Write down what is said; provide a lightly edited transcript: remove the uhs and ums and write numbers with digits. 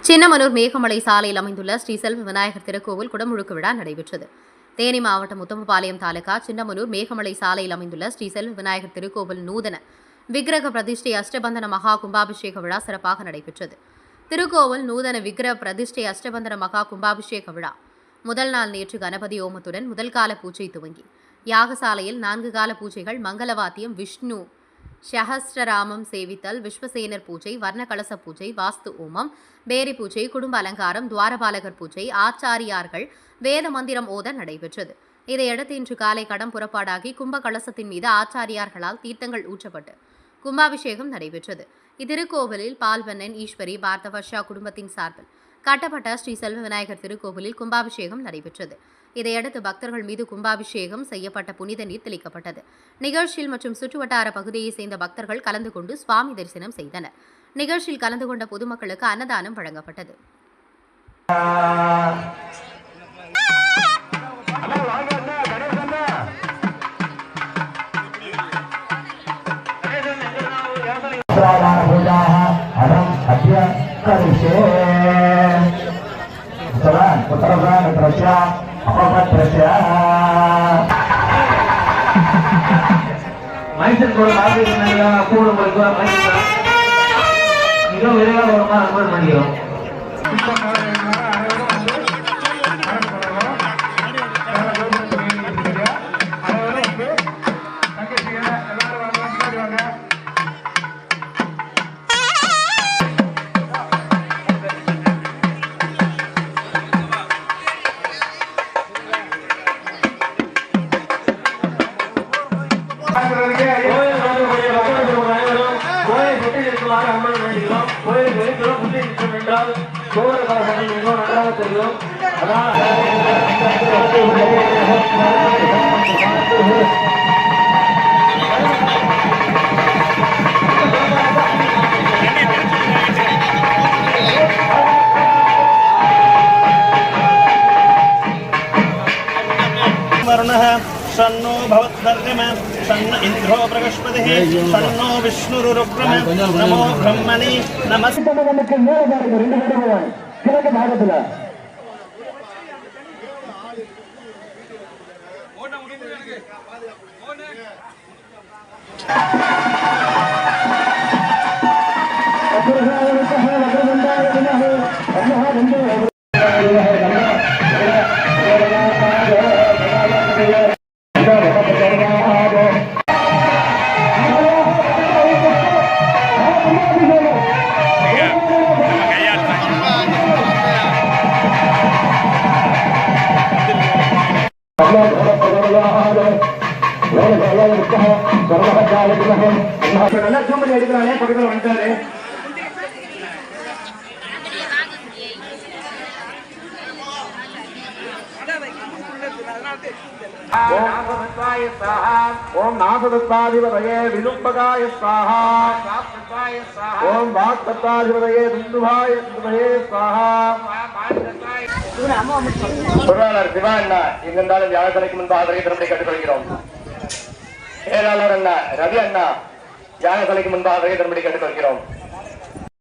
சின்னமனூர் மேகமலை சாலையில் அமைந்துள்ள ஸ்ரீ செல்வ விநாயகர் திருக்கோவில் குடமுழுக்கு விழா நடைபெற்றது. தேனி மாவட்டம் உத்தமபாளையம் தாலுகா சின்னமனூர் மேகமலை சாலையில் அமைந்துள்ள ஸ்ரீ செல்வ விநாயகர் திருக்கோவில் நூதன விக்கிரக பிரதிஷ்டை அஷ்டபந்தன மகா கும்பாபிஷேக விழா சிறப்பாக நடைபெற்றது. திருக்கோவில் நூதன விக்கிரக பிரதிஷ்டை அஷ்டபந்தன மகா கும்பாபிஷேக விழா முதல் நாள் நேற்று கணபதி ஓமத்துடன் முதல் கால பூஜை துவங்கி யாகசாலையில் 4 கால பூஜைகள், மங்களவாத்தியம், விஷ்ணு சஹஸ்ரராமம் சேவித்தல், விஸ்வசேனர் பூஜை, வர்ண கலச பூஜை, வாஸ்து ஓமம், பேரி பூஜை, குடும்ப அலங்காரம், துவாரபாலகர் பூஜை, ஆச்சாரியார்கள் வேத மந்திரம் ஓத நடைபெற்றது. இதையடுத்து இன்று காலை கடம் புறப்பாடாகி கும்ப கலசத்தின் மீது ஆச்சாரியார்களால் தீர்த்தங்கள் ஊற்றப்பட்டு கும்பாபிஷேகம் நடைபெற்றது. இத்திருக்கோவிலில் பால்வண்ணன், ஈஸ்வரி, பார்த்தவர்ஷா குடும்பத்தின் சார்பில் கட்டப்பட்ட ஸ்ரீ செல்வ விநாயகர் திருக்கோவிலில் கும்பாபிஷேகம் நடைபெற்றது. இதையடுத்து பக்தர்கள் மீது கும்பாபிஷேகம் செய்யப்பட்ட புனித நீர் தெளிக்கப்பட்டது. நிகழ்ச்சியில் மற்றும் சுற்றுவட்டார பகுதியைச் சேர்ந்த பக்தர்கள் கலந்து கொண்டு சுவாமி தரிசனம் செய்தனர். நிகழ்ச்சியில் கலந்து கொண்ட பொதுமக்களுக்கு அன்னதானம் வழங்கப்பட்டது. மைசூர் கூட கூடும்போது மிகவும் விரைவாக வருமா அனுமதி பண்ணிக்கிறோம். शन्नो भवद्वर्गम शन्न इंद्रो बृहस्पतिः शन्नो विष्णुरुरुक्रम नमो ब्रह्मणे नमस्ते. ओम नासदत्ताधिपतये विलुम्बकाय स्वाहा ओम वाक्दत्ताधिपतये दुन्दुभाय स्वाहा. பொருளாளர் சிவா அண்ணா எங்கிருந்தாலும் யாகசலைக்கு முன்பாக திரும்பி கேட்டுக்கொள்கிறோம். செயலாளர் அண்ணா ரவி அண்ணா யாகசலைக்கு முன்பாக திரும்பி கேட்டுக்கொள்கிறோம்.